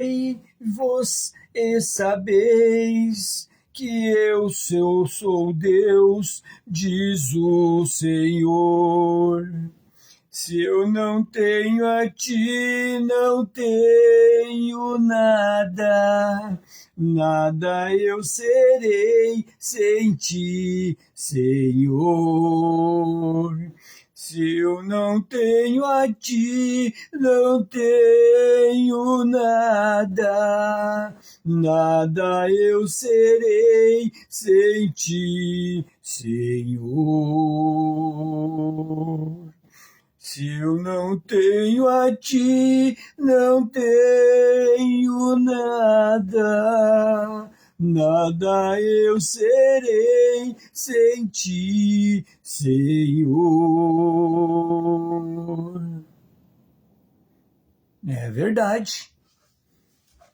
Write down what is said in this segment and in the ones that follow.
E vós sabeis que eu sou Deus, diz o Senhor. Se eu não tenho a ti, não tenho nada, nada eu serei sem ti, Senhor. Se eu não tenho a ti, não tenho nada, nada eu serei sem ti, Senhor. Se eu não tenho a ti, não tenho nada, nada eu serei sem ti, Senhor. É verdade.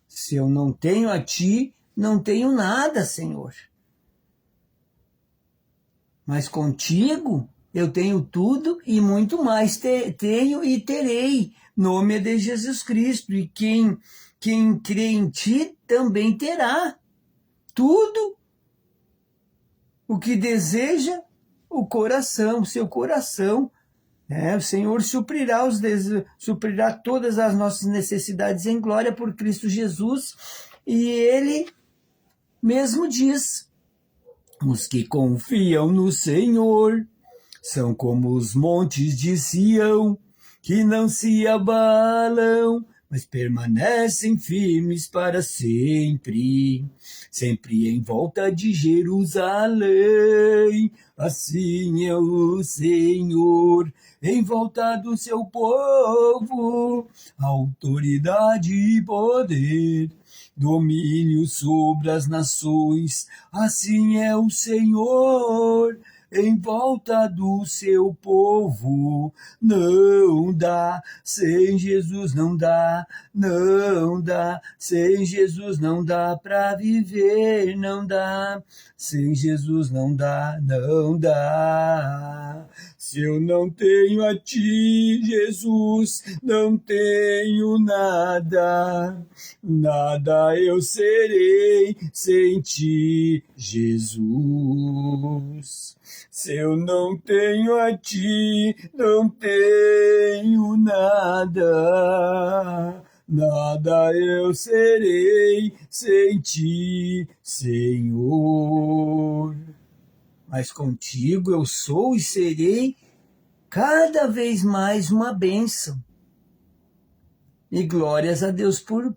Se eu não tenho a ti, não tenho nada, Senhor. Mas contigo eu tenho tudo e muito mais tenho e terei. Nome de Jesus Cristo. E quem crê em ti também terá tudo o que deseja o coração, seu coração. O Senhor suprirá todas as nossas necessidades em glória por Cristo Jesus. E Ele mesmo diz: os que confiam no Senhor são como os montes de Sião, que não se abalam, mas permanecem firmes para sempre, sempre em volta de Jerusalém. Assim é o Senhor, em volta do seu povo, autoridade e poder, domínio sobre as nações. Assim é o Senhor, em volta do seu povo. Não dá, sem Jesus não dá, não dá, sem Jesus não dá para viver, não dá, sem Jesus não dá, não dá. Se eu não tenho a ti, Jesus, não tenho nada, nada eu serei sem ti, Jesus. Se eu não tenho a ti, não tenho nada, nada eu serei sem ti, Senhor. Mas contigo eu sou e serei cada vez mais uma bênção. E glórias a Deus por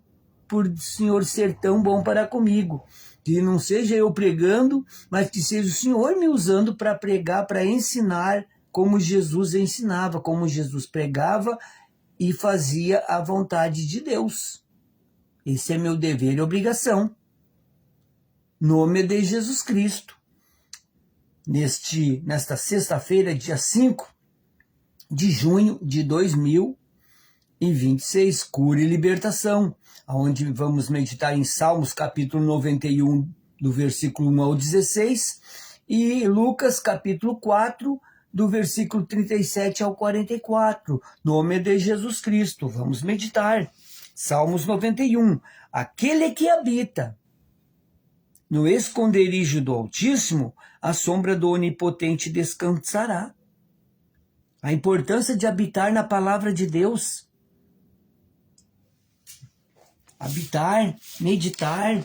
o Senhor ser tão bom para comigo. Que não seja eu pregando, mas que seja o Senhor me usando para pregar, para ensinar como Jesus ensinava, como Jesus pregava e fazia a vontade de Deus. Esse é meu dever e obrigação. Nome de Jesus Cristo. Nesta sexta-feira, dia 5 de junho de 2026, cura e libertação, onde vamos meditar em Salmos capítulo 91, do versículo 1 ao 16, e Lucas capítulo 4, do versículo 37 ao 44, nome de Jesus Cristo. Vamos meditar. Salmos 91. Aquele que habita no esconderijo do Altíssimo, a sombra do Onipotente descansará. A importância de habitar na palavra de Deus. Habitar, meditar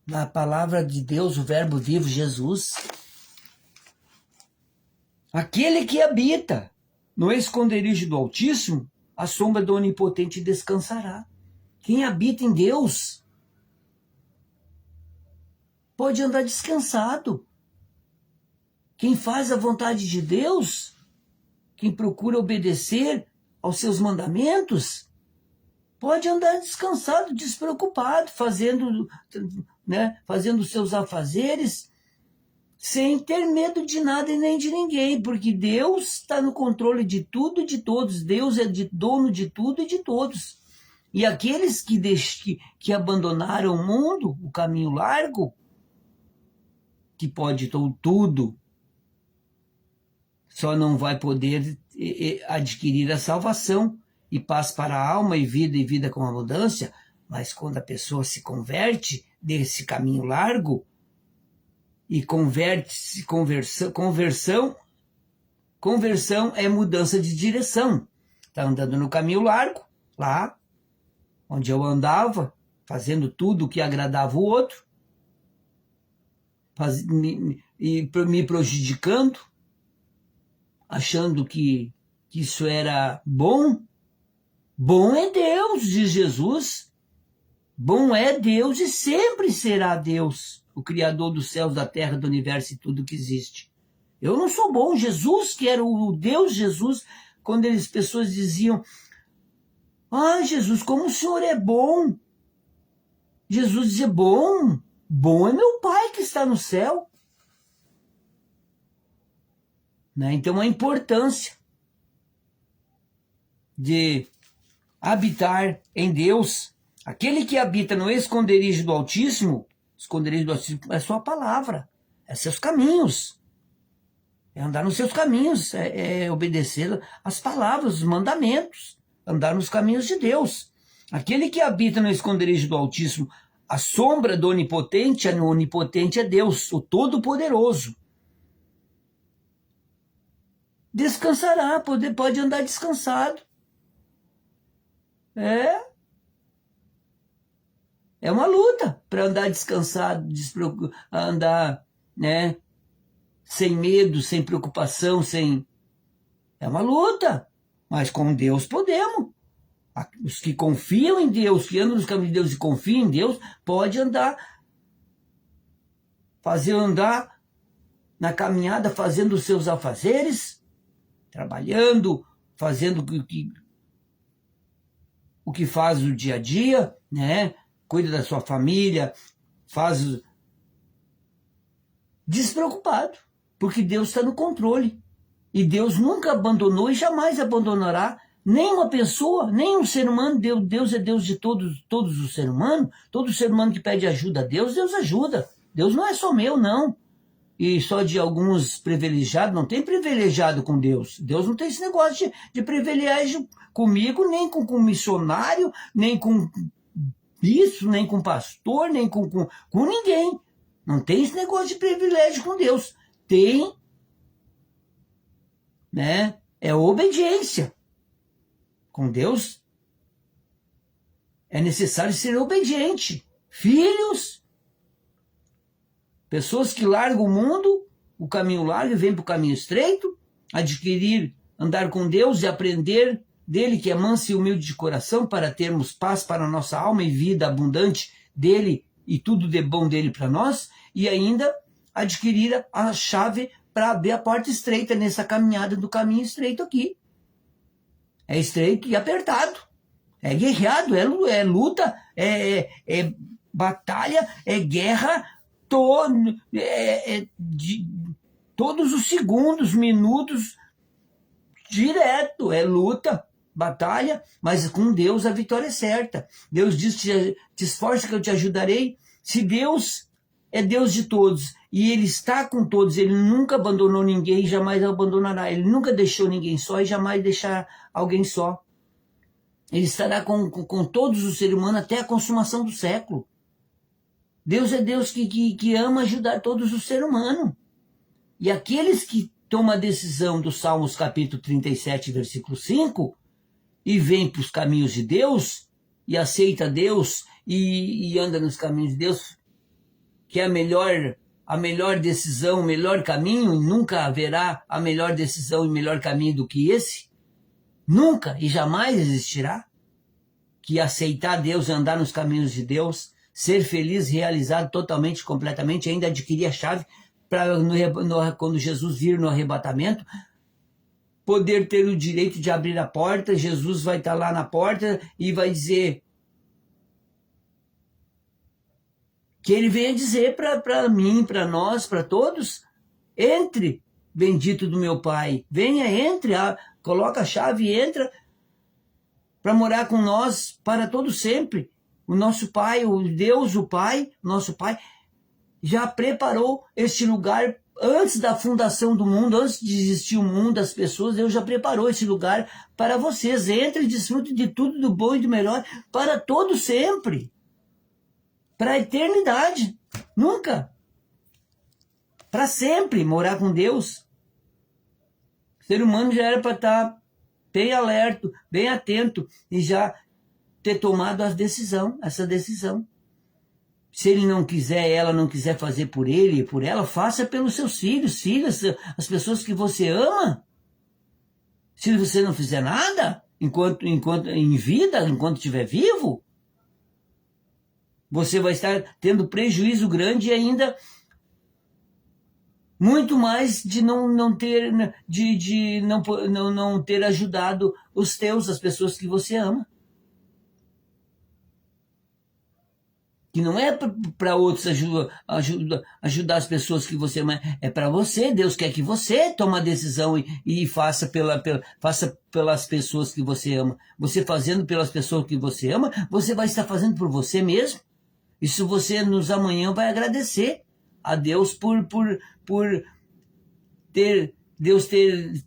na palavra de Deus, o verbo vivo, Jesus. Aquele que habita no esconderijo do Altíssimo, a sombra do Onipotente descansará. Quem habita em Deus pode andar descansado. Quem faz a vontade de Deus, quem procura obedecer aos seus mandamentos, pode andar descansado, despreocupado, fazendo os seus afazeres, sem ter medo de nada e nem de ninguém, porque Deus está no controle de tudo e de todos. Deus é dono de tudo e de todos. E aqueles que abandonaram o mundo, o caminho largo, que pode tudo, só não vai poder adquirir a salvação e paz para a alma e vida com abundância, mas quando a pessoa se converte desse caminho largo e converte-se, conversão é mudança de direção. Está andando no caminho largo, lá onde eu andava, fazendo tudo o que agradava o outro, me prejudicando, achando que isso era bom. Bom é Deus, diz Jesus. Bom é Deus e sempre será Deus, o Criador dos céus, da terra, do universo e tudo que existe. Eu não sou bom. Jesus, que era o Deus Jesus, quando as pessoas diziam: ah, Jesus, como o Senhor é bom. Jesus dizia: bom é meu Pai que está no céu. Né? Então a importância de habitar em Deus. Aquele que habita no esconderijo do Altíssimo é sua palavra, é seus caminhos. É andar nos seus caminhos, é obedecer as palavras, os mandamentos, andar nos caminhos de Deus. Aquele que habita no esconderijo do Altíssimo, a sombra do Onipotente é Deus, o Todo-Poderoso. Descansará, pode andar descansado. É uma luta para andar descansado, andar, né, sem medo, sem preocupação, É uma luta, mas com Deus podemos. Os que confiam em Deus, que andam nos caminhos de Deus e confiam em Deus, pode andar na caminhada, fazendo os seus afazeres, trabalhando, fazendo o que faz no dia a dia, né? Cuida da sua família, faz despreocupado, porque Deus está no controle. E Deus nunca abandonou e jamais abandonará nem uma pessoa, nem um ser humano. Deus é Deus de todos os seres humanos. Todo ser humano que pede ajuda a Deus, Deus ajuda. Deus não é só meu, não. E só de alguns privilegiados. Não tem privilegiado com Deus. Deus não tem esse negócio de privilégio comigo, nem com missionário, nem com isso, nem com pastor, nem com ninguém. Não tem esse negócio de privilégio com Deus. Tem, né? É obediência. Com Deus é necessário ser obediente. Filhos, pessoas que largam o mundo, o caminho largo, e vêm para o caminho estreito, andar com Deus e aprender dele, que é manso e humilde de coração, para termos paz para a nossa alma e vida abundante dele e tudo de bom dele para nós, e ainda adquirir a chave para abrir a porta estreita nessa caminhada do caminho estreito aqui. É estreito e apertado, é guerreado, é luta, é batalha, é guerra, todos os segundos, minutos, direto, é luta, batalha, mas com Deus a vitória é certa. Deus diz: te esforça que eu te ajudarei. Se Deus é Deus de todos e Ele está com todos, Ele nunca abandonou ninguém e jamais abandonará. Ele nunca deixou ninguém só e jamais deixará alguém só. Ele estará com todos os seres humanos até a consumação do século. Deus é Deus que ama ajudar todos os seres humanos. E aqueles que tomam a decisão do Salmos capítulo 37, versículo 5, e vêm para os caminhos de Deus, e aceita Deus, e anda nos caminhos de Deus, que é a melhor decisão, o melhor caminho, e nunca haverá a melhor decisão e melhor caminho do que esse. Nunca e jamais existirá. Que aceitar Deus e andar nos caminhos de Deus, ser feliz, realizado totalmente, completamente, ainda adquirir a chave para quando Jesus vir no arrebatamento, poder ter o direito de abrir a porta. Jesus vai estar lá na porta e vai dizer que ele venha dizer para mim, para nós, para todos: entre, bendito do meu Pai, venha, entre, coloca a chave e entra para morar com nós para todo sempre. O nosso Pai, o Deus, o Pai, nosso Pai, já preparou este lugar antes da fundação do mundo, antes de existir o mundo, as pessoas, Deus já preparou esse lugar para vocês. Entre e desfrute de tudo do bom e do melhor para todo sempre. Para a eternidade. Nunca. Para sempre morar com Deus. O ser humano já era para estar bem alerta, bem atento e já ter tomado essa decisão. Se ele não quiser, ela não quiser fazer por ele e por ela, faça pelos seus filhos, filhas, as pessoas que você ama. Se você não fizer nada, enquanto em vida, enquanto estiver vivo, você vai estar tendo prejuízo grande e ainda muito mais de não ter ajudado as pessoas que você ama. Que não é para outros ajudar as pessoas que você ama, é para você. Deus quer que você tome a decisão e faça pelas pessoas que você ama. Você fazendo pelas pessoas que você ama, você vai estar fazendo por você mesmo. Isso você nos amanhã vai agradecer a Deus por Deus ter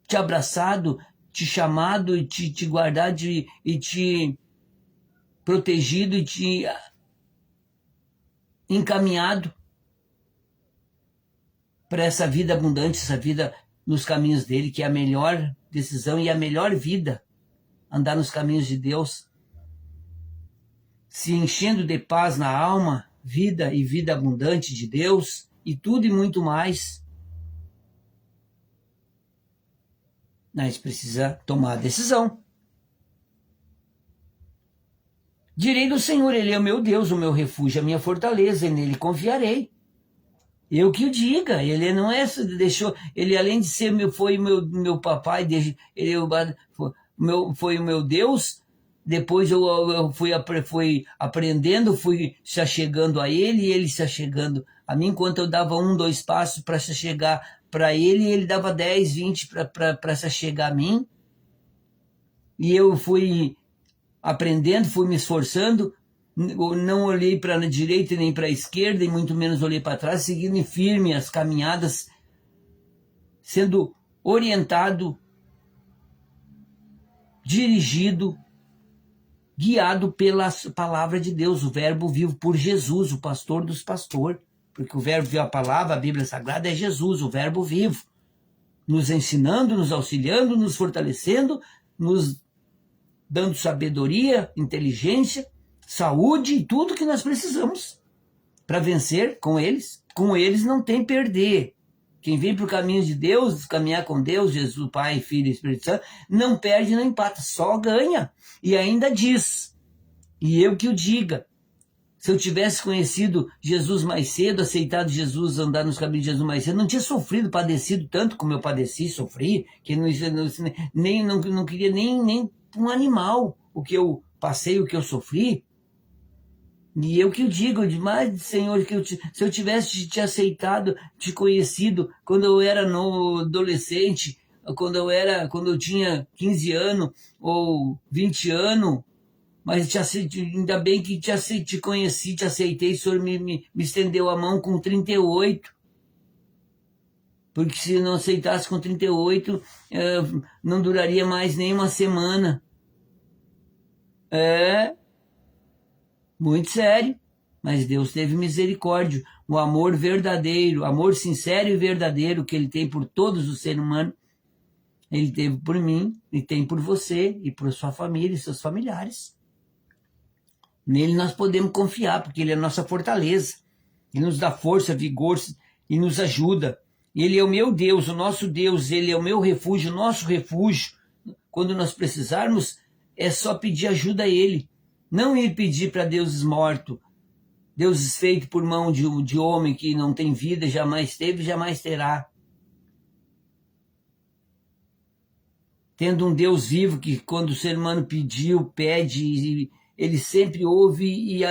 te abraçado, te chamado e te guardado e te protegido e te encaminhado para essa vida abundante, essa vida nos caminhos dele, que é a melhor decisão e a melhor vida, andar nos caminhos de Deus, se enchendo de paz na alma, vida e vida abundante de Deus e tudo e muito mais. Mas precisa tomar a decisão. Direi do Senhor, Ele é o meu Deus, o meu refúgio, a minha fortaleza, e nele confiarei. Eu que o diga, Ele não é, deixou, Ele além de ser foi meu papai, foi o meu Deus, depois eu fui aprendendo, fui se achegando a Ele, e Ele se achegando a mim, enquanto eu dava 1, 2 passos para se chegar para Ele, Ele dava 10, 20 para se chegar a mim, e eu fui aprendendo, fui me esforçando, não olhei para a direita nem para a esquerda, e muito menos olhei para trás, seguindo firme as caminhadas, sendo orientado, dirigido, guiado pela palavra de Deus, o verbo vivo por Jesus, o pastor dos pastores, porque o verbo vivo, a palavra, a Bíblia Sagrada é Jesus, o verbo vivo, nos ensinando, nos auxiliando, nos fortalecendo, nos dando sabedoria, inteligência, saúde e tudo que nós precisamos para vencer com eles. Com eles não tem perder. Quem vem para o caminho de Deus, caminhar com Deus, Jesus, Pai, Filho e Espírito Santo, não perde, não empata, só ganha. E ainda diz, e eu que o diga, se eu tivesse conhecido Jesus mais cedo, aceitado Jesus, andar nos caminhos de Jesus mais cedo, não tinha sofrido, padecido tanto como eu padeci, sofri, que não queria nem um animal o que eu passei, o que eu sofri. E eu que o digo, demais, Senhor, se eu tivesse te aceitado, te conhecido quando eu era adolescente, quando eu tinha 15 anos ou 20 anos, mas ainda bem que te conheci, te aceitei, o Senhor me estendeu a mão com 38. Porque se não aceitasse com 38, não duraria mais nem uma semana. É muito sério, mas Deus teve misericórdia. O amor verdadeiro, amor sincero e verdadeiro que Ele tem por todos os seres humanos, Ele teve por mim, e tem por você, e por sua família e seus familiares. Nele nós podemos confiar, porque Ele é a nossa fortaleza. Ele nos dá força, vigor e nos ajuda. Ele é o meu Deus, o nosso Deus, Ele é o meu refúgio, o nosso refúgio. Quando nós precisarmos, é só pedir ajuda a Ele. Não ir pedir para deuses mortos, deuses feitos por mão de homem que não tem vida, jamais teve, jamais terá. Tendo um Deus vivo que quando o ser humano pediu, pede, Ele sempre ouve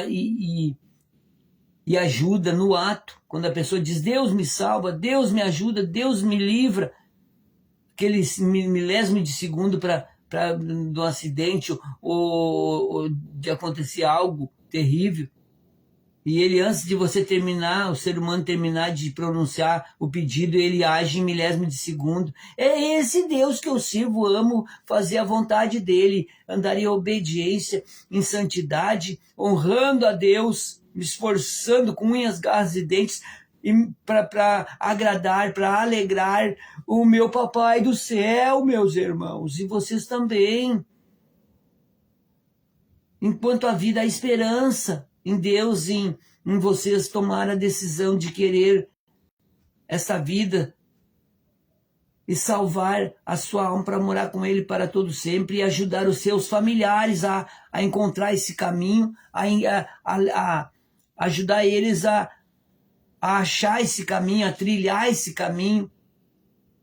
e ajuda no ato. Quando a pessoa diz, Deus me salva, Deus me ajuda, Deus me livra, aquele milésimo de segundo para um acidente ou de acontecer algo terrível, E ele, antes de você terminar, o ser humano terminar de pronunciar o pedido, ele age em milésimo de segundo. É esse Deus que eu sirvo, amo fazer a vontade dele, andar em obediência, em santidade, honrando a Deus, me esforçando com unhas, garras e dentes, para agradar, para alegrar o meu papai do céu, meus irmãos, e vocês também. Enquanto a vida há esperança em Deus, em vocês tomar a decisão de querer essa vida e salvar a sua alma para morar com Ele para todo sempre e ajudar os seus familiares a encontrar esse caminho, a ajudar eles a achar esse caminho, a trilhar esse caminho,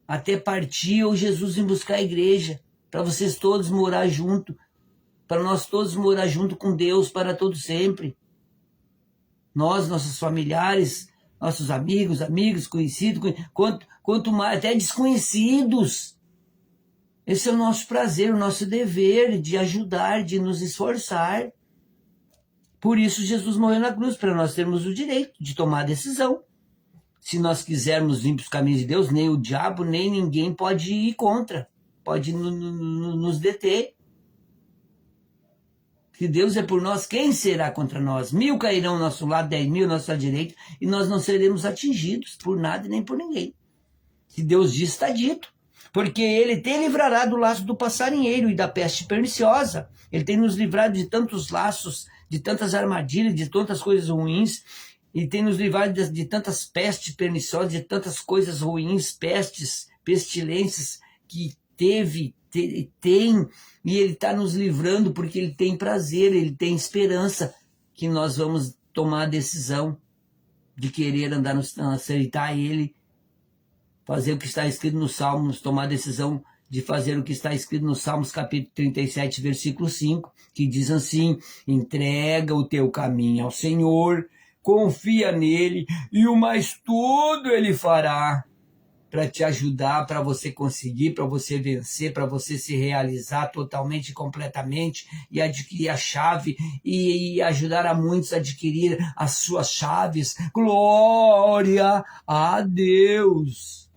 até partir ou Jesus em buscar a igreja, para vocês todos morar junto, para nós todos morar junto com Deus para todo sempre. Nós, nossos familiares, nossos amigos, conhecidos, quanto mais, até desconhecidos. Esse é o nosso prazer, o nosso dever de ajudar, de nos esforçar. Por isso Jesus morreu na cruz, para nós termos o direito de tomar a decisão. Se nós quisermos vir para os caminhos de Deus, nem o diabo, nem ninguém pode ir contra, pode nos deter. Se Deus é por nós, quem será contra nós? 1000 cairão ao nosso lado, 10.000 à nossa direita, e nós não seremos atingidos por nada e nem por ninguém. Se Deus diz, está dito. Porque Ele te livrará do laço do passarinheiro e da peste perniciosa. Ele tem nos livrado de tantos laços, de tantas armadilhas, de tantas coisas ruins. E tem nos livrado de tantas pestes perniciosas, de tantas coisas ruins, pestes, pestilências que tem, e Ele está nos livrando porque Ele tem prazer, Ele tem esperança que nós vamos tomar a decisão de querer andar aceitar Ele, fazer o que está escrito nos Salmos, tomar a decisão de fazer o que está escrito nos Salmos capítulo 37, versículo 5, que diz assim: entrega o teu caminho ao Senhor, confia nele e o mais tudo Ele fará para te ajudar, para você conseguir, para você vencer, para você se realizar totalmente e completamente e adquirir a chave e ajudar a muitos a adquirir as suas chaves. Glória a Deus!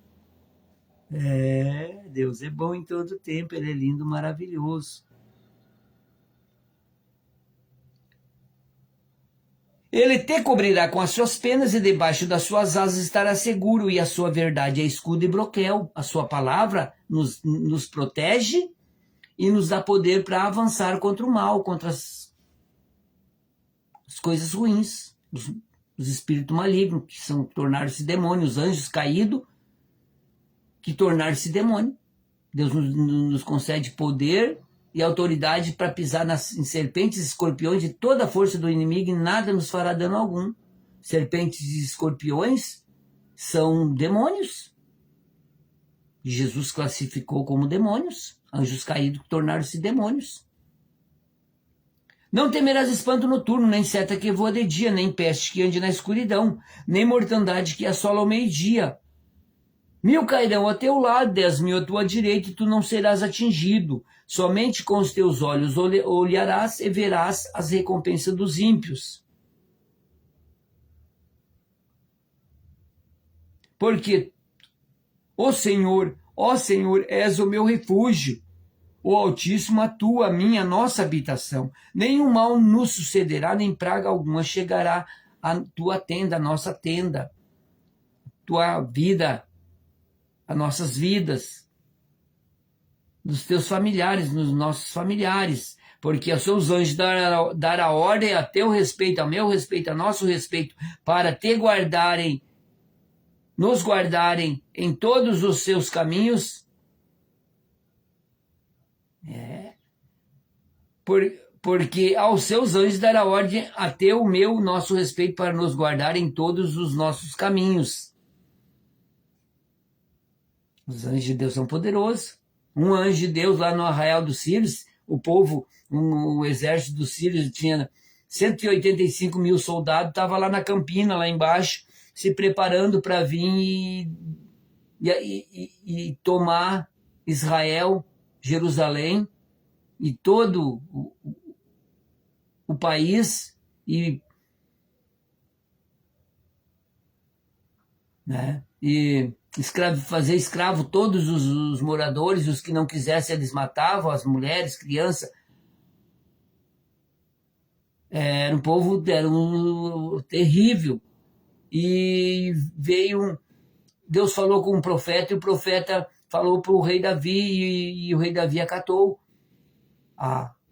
Deus é bom em todo tempo, Ele é lindo, maravilhoso. Ele te cobrirá com as suas penas e debaixo das suas asas estará seguro, e a sua verdade é escudo e broquel. A sua palavra nos protege e nos dá poder para avançar contra o mal, contra as coisas ruins, os espíritos malignos, que são tornar-se demônios, os anjos caídos, que tornar-se demônio. Deus nos concede poder e autoridade para pisar em serpentes e escorpiões de toda a força do inimigo, e nada nos fará dano algum. Serpentes e escorpiões são demônios. E Jesus classificou como demônios. Anjos caídos tornaram-se demônios. Não temerás espanto noturno, nem seta que voa de dia, nem peste que ande na escuridão, nem mortandade que assola ao meio-dia. 1000 cairão a teu lado, 10.000 à tua direita, e tu não serás atingido. Somente com os teus olhos olharás e verás as recompensas dos ímpios. Porque, ó Senhor, és o meu refúgio. O Altíssimo, a minha, nossa habitação. Nenhum mal nos sucederá, nem praga alguma chegará à tua tenda, à nossa tenda, tua vida, as nossas vidas, dos teus familiares, nos nossos familiares, porque os seus anjos darão a ordem a teu respeito, a meu respeito, a nosso respeito, para te guardarem, nos guardarem em todos os seus caminhos. Porque aos seus anjos dará ordem a teu, meu, nosso respeito, para nos guardar em todos os nossos caminhos. Os anjos de Deus são poderosos. Um anjo de Deus lá no arraial dos Sírios, o povo, o exército dos Sírios tinha 185.000 soldados, estava lá na campina, lá embaixo, se preparando para vir e tomar Israel, Jerusalém e todo o país, e né? E fazer escravo todos os moradores, os que não quisessem, eles matavam, as mulheres, crianças. Era um povo terrível. E Deus falou com um profeta, e o profeta falou para o rei Davi, e o rei Davi acatou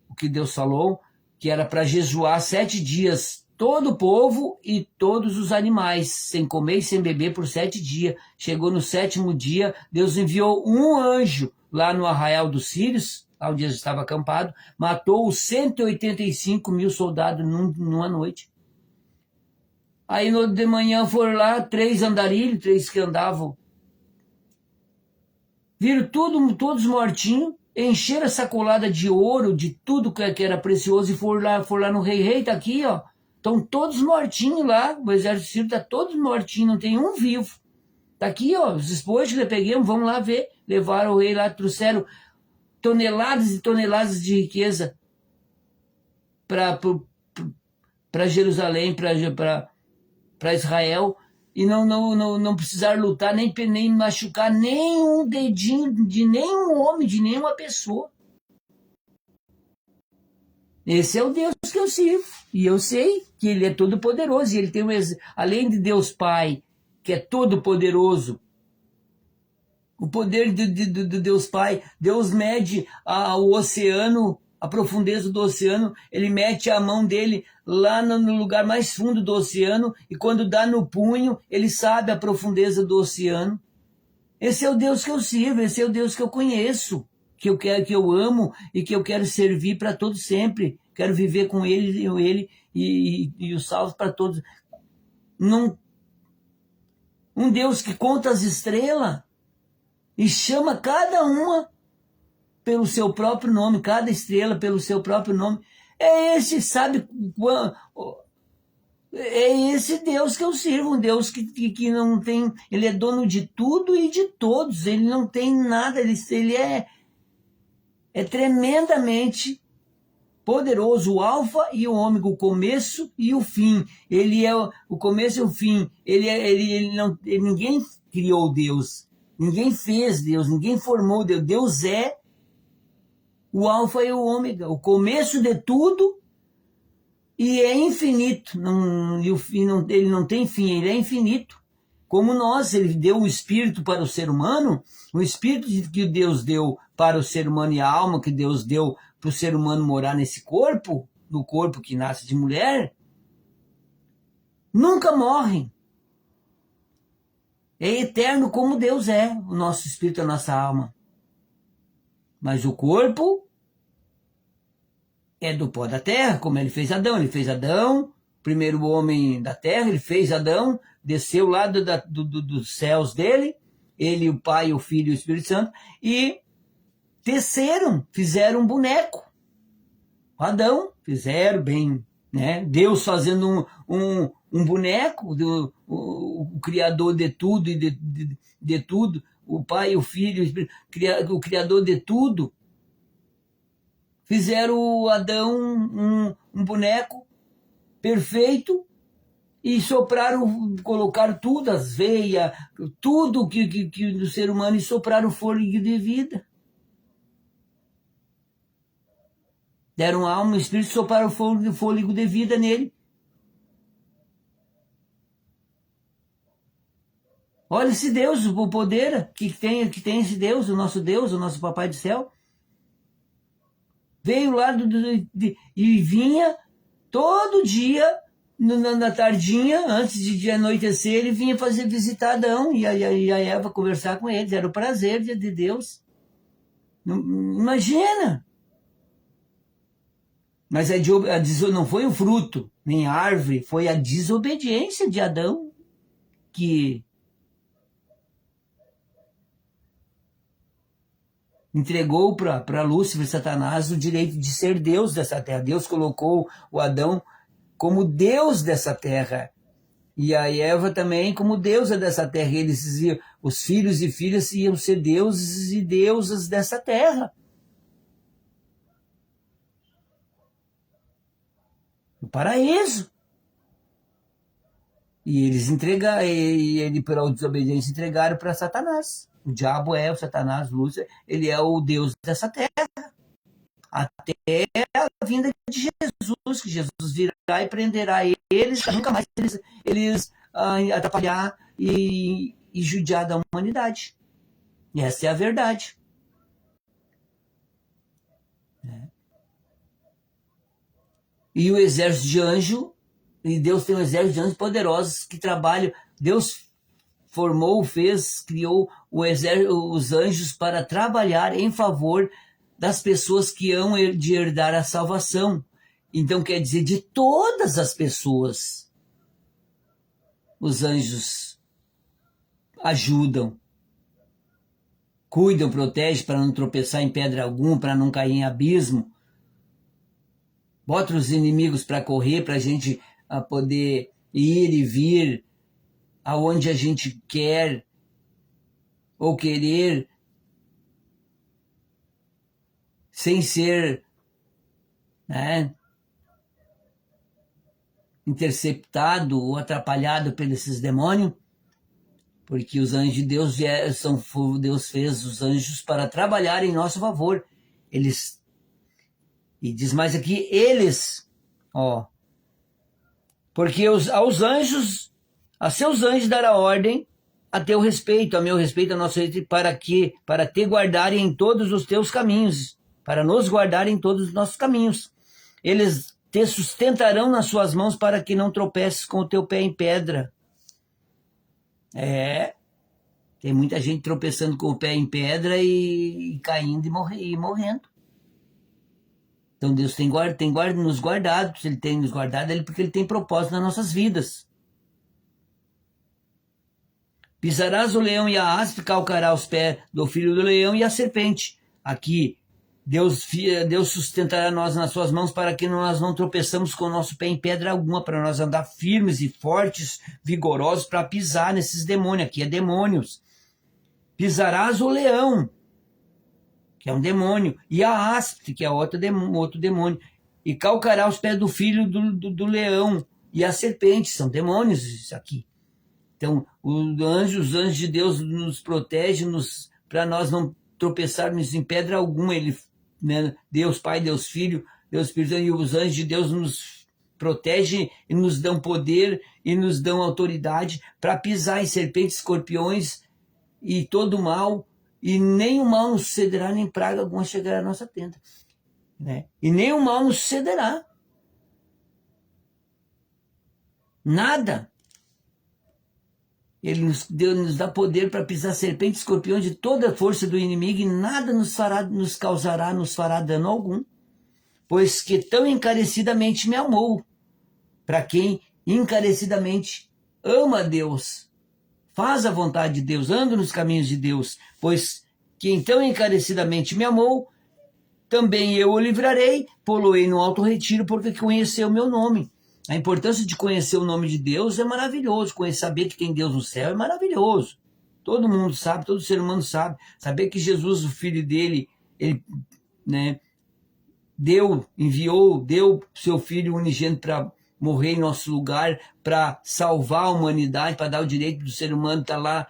o que Deus falou, que era para jejuar 7 dias, todo o povo e todos os animais, sem comer e sem beber por 7 dias. Chegou no 7º dia, Deus enviou um anjo lá no arraial dos sírios, lá onde eles estavam acampados, matou os 185 mil soldados numa noite. Aí de manhã foram lá, 3 andarilhos, 3 que andavam, viram todos mortinhos, encheram a sacolada de ouro, de tudo que era precioso, e foram lá no rei. Rei, tá aqui, ó. Estão todos mortinhos lá, o exército sírio tá todos mortinhos, não tem um vivo. Tá aqui, ó, os despojos que pegamos, vamos lá ver. Levaram o rei lá, trouxeram toneladas e toneladas de riqueza para Jerusalém, para Israel, e não precisaram lutar, nem machucar nenhum dedinho de nenhum homem, de nenhuma pessoa. Esse é o Deus que eu sirvo. E eu sei que Ele é todo poderoso. E Ele tem além de Deus Pai, que é todo poderoso, o poder de Deus Pai, Deus mede o oceano, a profundeza do oceano, Ele mete a mão dele lá no lugar mais fundo do oceano, e quando dá no punho, Ele sabe a profundeza do oceano. Esse é o Deus que eu sirvo, esse é o Deus que eu conheço, que eu quero, que eu amo e que eu quero servir para todos sempre. Quero viver com Ele e os salvos para todos. Um Deus que conta as estrelas e chama cada uma pelo seu próprio nome, cada estrela pelo seu próprio nome. É esse, é esse Deus que eu sirvo, um Deus que não tem, Ele é dono de tudo e de todos, Ele não tem nada, Ele é tremendamente poderoso, o alfa e o ômega, o começo e o fim. Ele é o começo e o fim. Ninguém criou Deus, ninguém fez Deus, ninguém formou Deus. Deus é o alfa e o ômega, o começo de tudo, e é infinito. E o fim ele não tem fim, ele é infinito. Como nós, ele deu o espírito para o ser humano, o espírito que Deus deu para o ser humano e a alma que Deus deu para o ser humano morar nesse corpo, no corpo que nasce de mulher, nunca morrem. É eterno como Deus é, o nosso espírito, a nossa alma. Mas o corpo é do pó da terra, como ele fez Adão. Ele fez Adão, primeiro homem da terra, ele fez Adão, desceu lá dos céus dele, ele, o Pai, o Filho e o Espírito Santo, e fizeram um boneco. Adão, fizeram bem, né? Deus fazendo um boneco, o Criador de tudo e de tudo, o Pai, o Filho, o Criador de tudo, fizeram o Adão um boneco perfeito e colocaram tudo, as veias, tudo que do ser humano, e sopraram o fôlego de vida. Deram alma, o Espírito, sopraram o fôlego de vida nele. Olha esse Deus, o poder que tem esse Deus, o nosso Papai do Céu. Veio lá e vinha todo dia, na tardinha, antes de anoitecer, ele vinha visitar Adão e a Eva, conversar com eles. Era o prazer de Deus. Imagina! Mas não foi o fruto, nem a árvore, foi a desobediência de Adão que entregou para Lúcifer, Satanás, o direito de ser Deus dessa terra. Deus colocou o Adão como Deus dessa terra, e a Eva também como deusa dessa terra. Os filhos e filhas iam ser deuses e deusas dessa terra. O paraíso. E eles entregaram, e ele, pela desobediência, entregaram para Satanás. O diabo é o Satanás, Lúcifer, ele é o Deus dessa terra. Até a vinda de Jesus, que Jesus virá e prenderá eles, nunca mais eles atrapalhar e judiar da humanidade. E essa é a verdade. E o exército de anjo, e Deus tem um exército de anjos poderosos que trabalham. Deus formou, fez, criou os anjos para trabalhar em favor das pessoas que hão de herdar a salvação. Então quer dizer, de todas as pessoas, os anjos ajudam, cuidam, protegem para não tropeçar em pedra alguma, para não cair em abismo. Bota os inimigos para correr, para a gente poder ir e vir aonde a gente quer ou querer, sem ser, né, interceptado ou atrapalhado por esses demônios, porque os anjos de Deus Deus fez os anjos para trabalhar em nosso favor. Eles, e diz mais aqui, eles, porque aos anjos, a seus anjos dará ordem a teu respeito, a meu respeito, a nosso respeito, para te guardarem em todos os teus caminhos, para nos guardarem em todos os nossos caminhos. Eles te sustentarão nas suas mãos para que não tropeces com o teu pé em pedra. Tem muita gente tropeçando com o pé em pedra e caindo e morrendo. Então Deus tem nos guardado. Se Ele tem nos guardado, é porque Ele tem propósito nas nossas vidas. Pisarás o leão e a aspe, calcará os pés do filho do leão e a serpente. Aqui, Deus sustentará nós nas suas mãos para que nós não tropeçamos com o nosso pé em pedra alguma, para nós andar firmes e fortes, vigorosos, para pisar nesses demônios. Aqui é demônios. Pisarás o leão, que é um demônio, e a aspe, que é outro demônio, e calcará os pés do filho do leão, e a serpente, são demônios isso aqui. Então, os anjos de Deus nos protegem para nós não tropeçarmos em pedra alguma. Ele, né, Deus Pai, Deus Filho, Deus Espírito Santo, e os anjos de Deus nos protegem e nos dão poder e nos dão autoridade para pisar em serpentes, escorpiões e todo o mal, e nem o mal nos sucederá, nem praga alguma chegará à nossa tenda. Né? E nem o mal nos sucederá. Nada. Ele nos dá poder para pisar serpentes, escorpiões de toda a força do inimigo, e nada nos fará dano algum, pois que tão encarecidamente me amou. Para quem encarecidamente ama a Deus, faz a vontade de Deus, anda nos caminhos de Deus, pois quem tão encarecidamente me amou, também eu o livrarei, pô-lo-ei no alto retiro, porque conheceu o meu nome. A importância de conhecer o nome de Deus é maravilhoso. Saber que tem Deus no céu é maravilhoso. Todo mundo sabe, todo ser humano sabe. Saber que Jesus, o Filho dele, ele, né, enviou, deu seu Filho unigênito para morrer em nosso lugar, para salvar a humanidade, para dar o direito do ser humano estar lá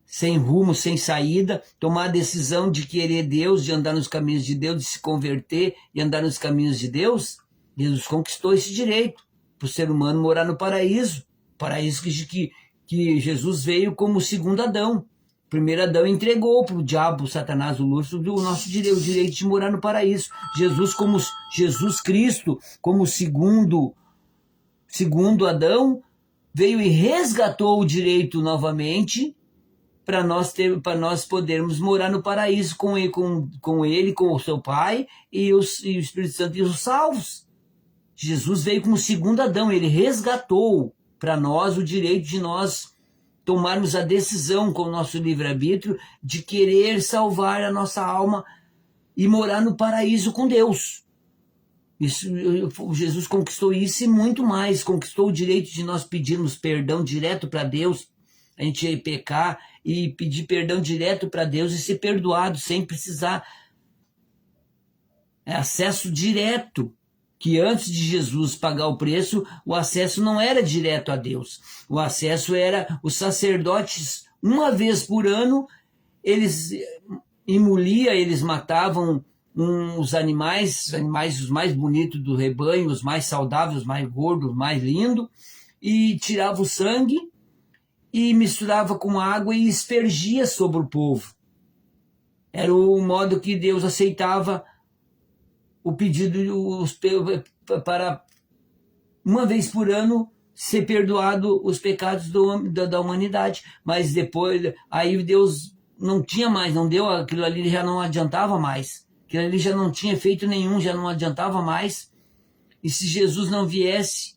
sem rumo, sem saída, tomar a decisão de querer Deus, de andar nos caminhos de Deus, de se converter e andar nos caminhos de Deus. Jesus conquistou esse direito para o ser humano morar no paraíso. Paraíso que Jesus veio como o segundo Adão. O primeiro Adão entregou para o diabo, Satanás, o Lúcifer, o nosso direito, o direito de morar no paraíso. Jesus Cristo, como segundo Adão, veio e resgatou o direito novamente para nós podermos morar no paraíso com ele, com o seu Pai e o Espírito Santo e os salvos. Jesus veio como segundo Adão, ele resgatou para nós o direito de nós tomarmos a decisão com o nosso livre-arbítrio de querer salvar a nossa alma e morar no paraíso com Deus. Jesus conquistou isso e muito mais, conquistou o direito de nós pedirmos perdão direto para Deus, a gente ia pecar e pedir perdão direto para Deus e ser perdoado sem precisar. É acesso direto que antes de Jesus pagar o preço, o acesso não era direto a Deus. O acesso era os sacerdotes, uma vez por ano, eles eles matavam os animais os mais bonitos do rebanho, os mais saudáveis, os mais gordos, os mais lindos, e tirava o sangue e misturava com água e aspergia sobre o povo. Era o modo que Deus aceitava o pedido para, uma vez por ano, ser perdoado os pecados da humanidade. Mas depois, aí Deus não tinha mais, não deu, aquilo ali já não adiantava mais. Aquilo ali já não tinha efeito nenhum, já não adiantava mais. E se Jesus não viesse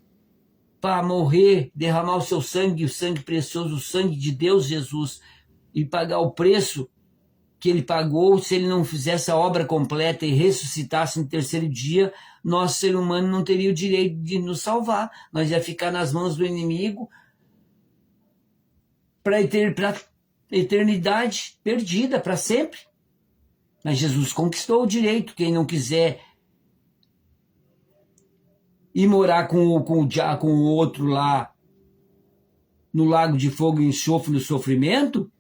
para morrer, derramar o seu sangue, o sangue precioso, o sangue de Deus Jesus, e pagar o preço que ele pagou, se ele não fizesse a obra completa e ressuscitasse no terceiro dia, nosso ser humano não teria o direito de nos salvar. Nós ia ficar nas mãos do inimigo para eternidade perdida, para sempre. Mas Jesus conquistou o direito. Quem não quiser ir morar com o outro lá no lago de fogo e enxofre no sofrimento,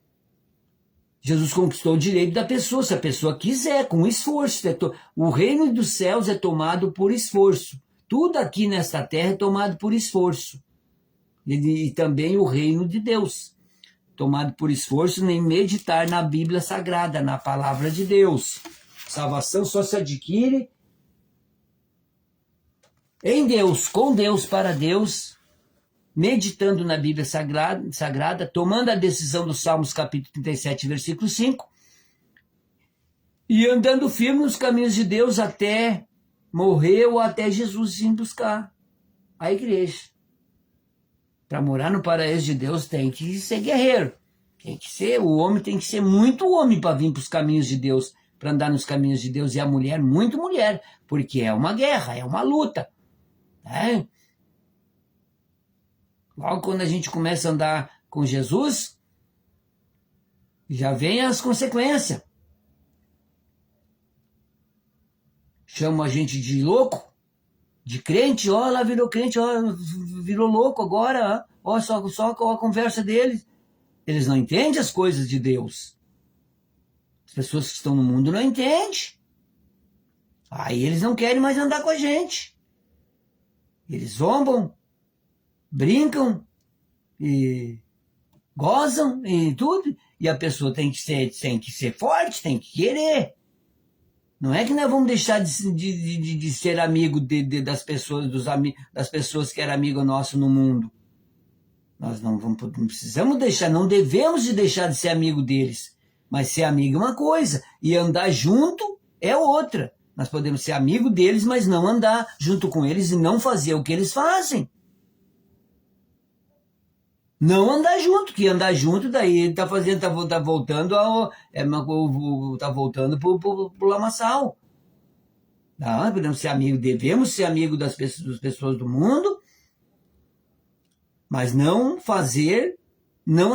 Jesus conquistou o direito da pessoa, se a pessoa quiser, com esforço. O reino dos céus é tomado por esforço. Tudo aqui nesta terra é tomado por esforço. E também o reino de Deus, tomado por esforço em meditar na Bíblia Sagrada, na Palavra de Deus. Salvação só se adquire em Deus, com Deus, para Deus, meditando na Bíblia Sagrada, tomando a decisão do Salmos capítulo 37, versículo 5, e andando firme nos caminhos de Deus até morrer ou até Jesus vir buscar a igreja. Para morar no paraíso de Deus tem que ser guerreiro. O homem tem que ser muito homem para vir para os caminhos de Deus, para andar nos caminhos de Deus, e a mulher, muito mulher, porque é uma guerra, é uma luta. Né? Logo quando a gente começa a andar com Jesus, já vem as consequências. Chama a gente de louco, de crente, ó, lá virou crente, ó, virou louco agora, ó, só a conversa deles. Eles não entendem as coisas de Deus. As pessoas que estão no mundo não entendem. Aí eles não querem mais andar com a gente. Eles zombam, brincam e gozam e tudo. E a pessoa tem que ser forte, tem que querer. Não é que nós vamos deixar de ser amigo das pessoas, das pessoas que eram amigo nosso no mundo. Nós não precisamos deixar, não devemos de deixar de ser amigo deles. Mas ser amigo é uma coisa, e andar junto é outra. Nós podemos ser amigo deles, mas não andar junto com eles e não fazer o que eles fazem. Não andar junto, que andar junto daí ele tá voltando pro lamaçal. Não, podemos ser amigos, devemos ser amigos das pessoas do mundo, mas não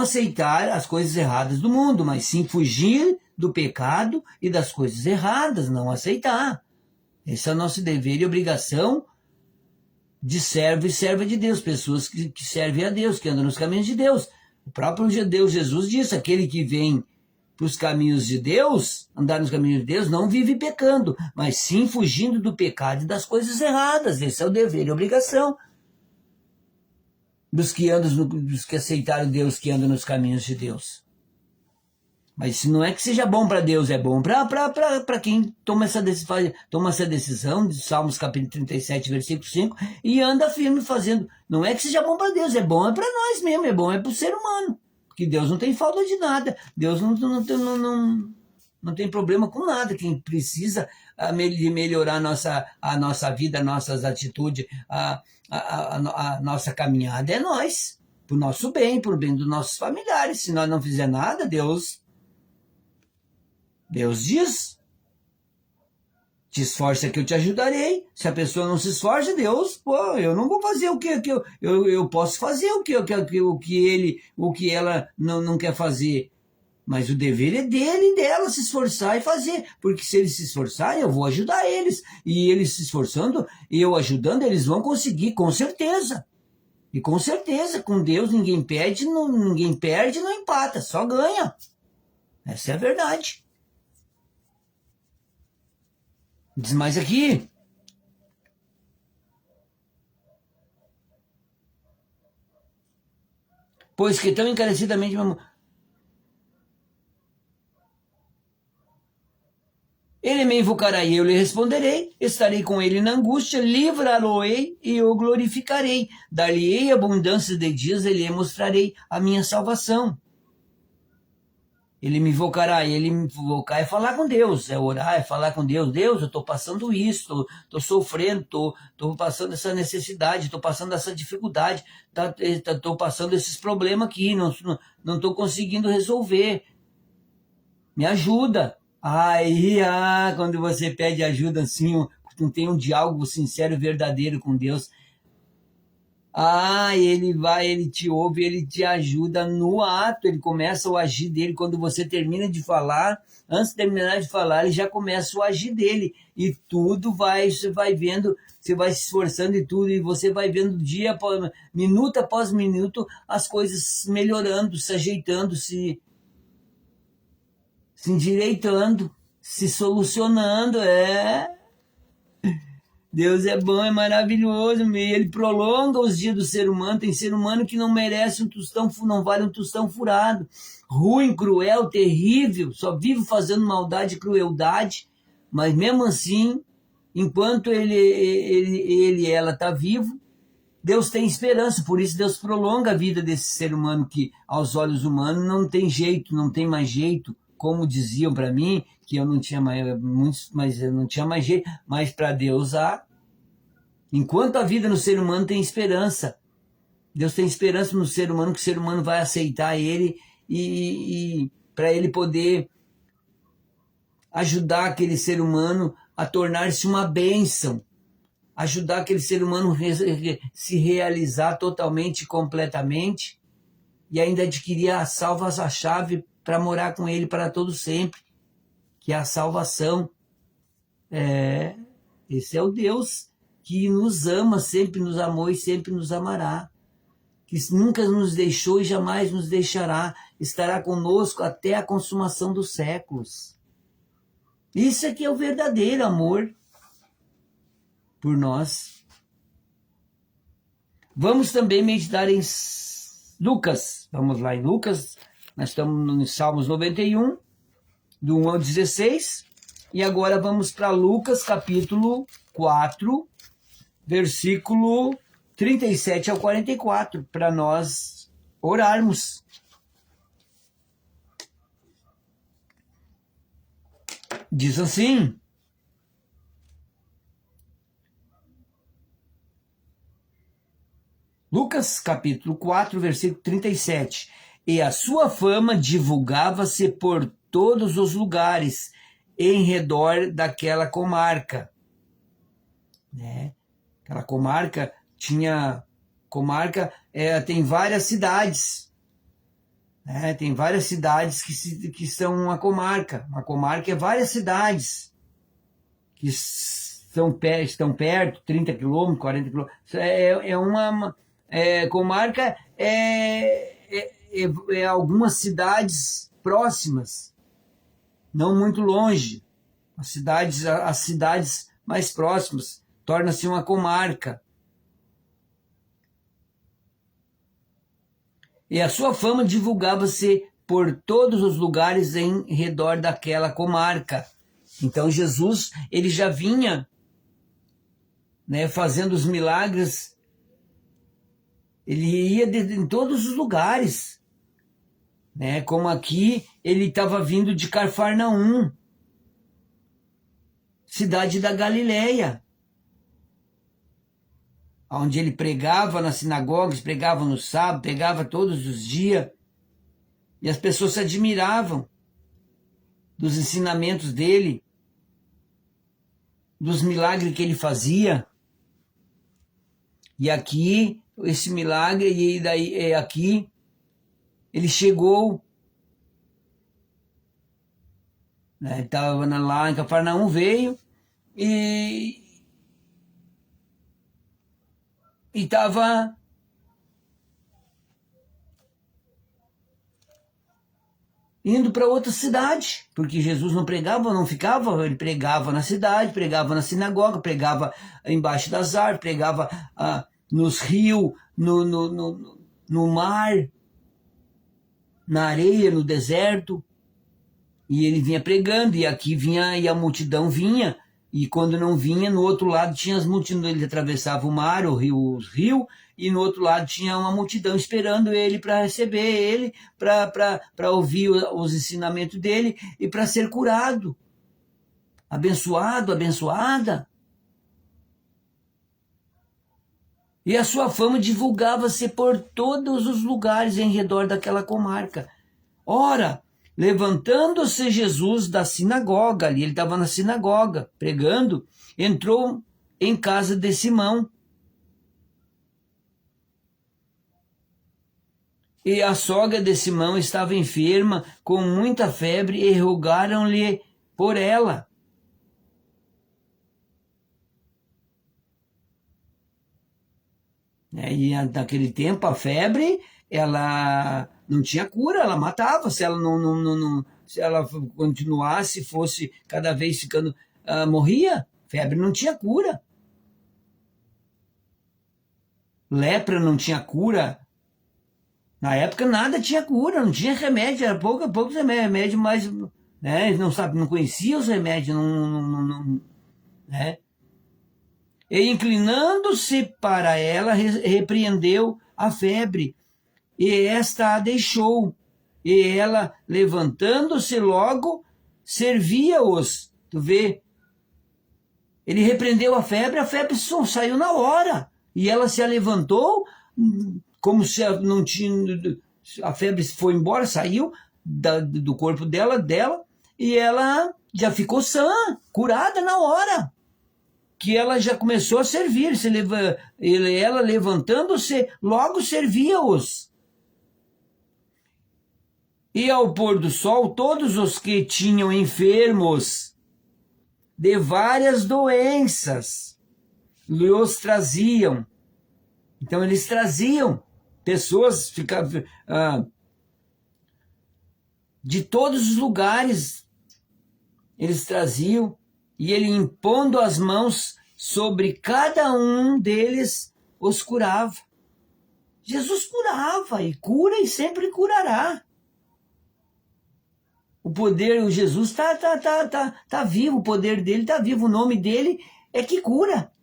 aceitar as coisas erradas do mundo, mas sim fugir do pecado e das coisas erradas, não aceitar. Esse é o nosso dever e obrigação de servo e serva de Deus, pessoas que servem a Deus, que andam nos caminhos de Deus. O próprio Deus Jesus disse, aquele que vem para os caminhos de Deus, andar nos caminhos de Deus, não vive pecando, mas sim fugindo do pecado e das coisas erradas. Esse é o dever e obrigação dos que aceitaram Deus, que andam nos caminhos de Deus. Mas se não é que seja bom para Deus, é bom para quem toma essa decisão, de Salmos capítulo 37, versículo 5, e anda firme fazendo. Não é que seja bom para Deus, é bom para nós mesmo, é bom para o ser humano. Porque Deus não tem falta de nada, Deus não tem problema com nada. Quem precisa de melhorar a nossa vida, nossas atitudes, a nossa caminhada é nós, para o nosso bem, para o bem dos nossos familiares. Se nós não fizer nada, Deus diz, te esforça que eu te ajudarei. Se a pessoa não se esforça, Deus, eu não vou fazer o que eu posso fazer o que ela não quer fazer. Mas o dever é dele e dela se esforçar e fazer, porque se eles se esforçarem, eu vou ajudar eles. E eles se esforçando e eu ajudando, eles vão conseguir, com certeza. E com certeza, com Deus ninguém perde, ninguém perde, não empata, só ganha. Essa é a verdade. Diz mais aqui. Pois que tão encarecidamente... Ele me invocará e eu lhe responderei, estarei com ele na angústia, livrá-lo-ei e o glorificarei. Dar-lhe-ei abundância de dias, e lhe mostrarei a minha salvação. Ele me invocará, e ele me invocar é falar com Deus, é orar, é falar com Deus. Deus, eu estou passando isso, estou sofrendo, estou passando essa necessidade, estou passando essa dificuldade, estou passando esses problemas aqui, não estou conseguindo resolver. Me ajuda. Aí, quando você pede ajuda assim, não tem um diálogo sincero e verdadeiro com Deus, ele te ouve, ele te ajuda no ato, ele começa o agir dele. Quando você termina de falar, antes de terminar de falar, ele já começa o agir dele. E tudo você vai vendo, você vai se esforçando e tudo, e você vai vendo minuto após minuto, as coisas melhorando, se ajeitando, se endireitando, se solucionando. Deus é bom, é maravilhoso, e ele prolonga os dias do ser humano. Tem ser humano que não merece um tostão, não vale um tostão furado. Ruim, cruel, terrível, só vive fazendo maldade e crueldade, mas mesmo assim, enquanto ela está vivo, Deus tem esperança. Por isso Deus prolonga a vida desse ser humano que, aos olhos humanos, não tem jeito, não tem mais jeito, como diziam para mim, que eu não tinha mais, mas eu não tinha mais jeito, mas para Deus há. Enquanto a vida no ser humano tem esperança, Deus tem esperança no ser humano, que o ser humano vai aceitar ele e para ele poder ajudar aquele ser humano a tornar-se uma bênção, ajudar aquele ser humano a se realizar totalmente e completamente, e ainda adquirir a chave para morar com ele para todo sempre, que é a salvação. Esse é o Deus que nos ama, sempre nos amou e sempre nos amará, que nunca nos deixou e jamais nos deixará, estará conosco até a consumação dos séculos. Isso aqui é o verdadeiro amor por nós. Vamos também meditar em Lucas. Vamos lá em Lucas. Nós estamos no Salmos 91, do 1 ao 16. E agora vamos para Lucas, capítulo 4, versículo 37 ao 44, para nós orarmos. Diz assim: Lucas, capítulo 4, versículo 37. E a sua fama divulgava-se por todos os lugares em redor daquela comarca. Aquela comarca tem várias cidades. Tem várias cidades que são uma comarca. Uma comarca é várias cidades que estão perto, 30 quilômetros, 40 quilômetros. Comarca é algumas cidades próximas, não muito longe. As cidades mais próximas torna-se uma comarca. E a sua fama divulgava-se por todos os lugares em redor daquela comarca. Então Jesus, ele já vinha, fazendo os milagres. Ele ia em todos os lugares. Como aqui, ele estava vindo de Cafarnaum, cidade da Galileia, onde ele pregava nas sinagogas, pregava no sábado, pregava todos os dias, e as pessoas se admiravam dos ensinamentos dele, dos milagres que ele fazia. E aqui, esse milagre, e daí aqui, ele chegou né? Estava lá em Cafarnaum, veio e estava indo para outra cidade, porque Jesus não pregava, não ficava, ele pregava na cidade, pregava na sinagoga, pregava embaixo das árvores, pregava nos rios, no mar, na areia, no deserto, e ele vinha pregando, e aqui vinha, e a multidão vinha, e quando não vinha, no outro lado tinha as multidões, ele atravessava o mar, os rios, e no outro lado tinha uma multidão esperando ele para receber ele, para ouvir os ensinamentos dele e para ser curado, abençoado, abençoada. E a sua fama divulgava-se por todos os lugares em redor daquela comarca. Ora, levantando-se Jesus da sinagoga, ali ele estava na sinagoga pregando, entrou em casa de Simão. E a sogra de Simão estava enferma, com muita febre, e rogaram-lhe por ela. E naquele tempo a febre, ela não tinha cura, ela matava. Se ela se ela continuasse, fosse cada vez ficando, morria. Febre não tinha cura. Lepra não tinha cura. Na época nada tinha cura, não tinha remédio, era poucos remédios, mas, né, não conhecia os remédios, né? E inclinando-se para ela, repreendeu a febre, e esta a deixou. E ela, levantando-se logo, servia-os. Tu vê? Ele repreendeu a febre saiu na hora. E ela se levantou, como se não tinha... A febre foi embora, saiu do corpo dela, e ela já ficou sã, curada na hora. Que ela já começou a servir, ela levantando-se, logo servia-os. E ao pôr do sol, todos os que tinham enfermos de várias doenças, lhes traziam. Então eles traziam, pessoas ficavam, de todos os lugares, eles traziam, e ele, impondo as mãos sobre cada um deles, os curava. Jesus curava, e cura e sempre curará. O poder, o Jesus tá vivo, o poder dele está vivo, o nome dele é que cura.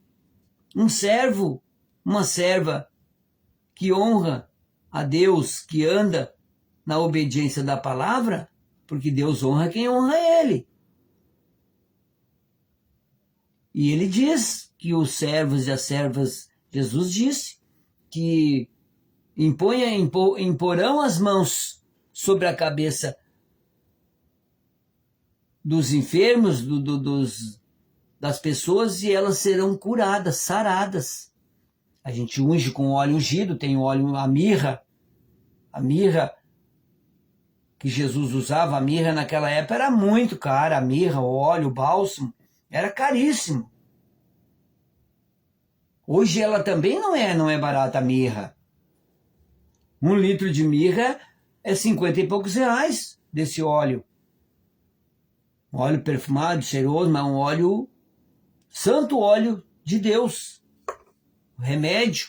Um servo, uma serva que honra a Deus, que anda na obediência da palavra, porque Deus honra quem honra ele. E ele diz que os servos e as servas, Jesus disse, que imporão as mãos sobre a cabeça dos enfermos, das pessoas, e elas serão curadas, saradas. A gente unge com óleo ungido, tem óleo, a mirra que Jesus usava. A mirra naquela época era muito cara, a mirra, o óleo, o bálsamo, era caríssimo. Hoje ela também não é barata, a mirra. 1 litro de mirra é 50 e poucos reais desse óleo. Um óleo perfumado, cheiroso, mas um óleo, santo óleo de Deus. O remédio.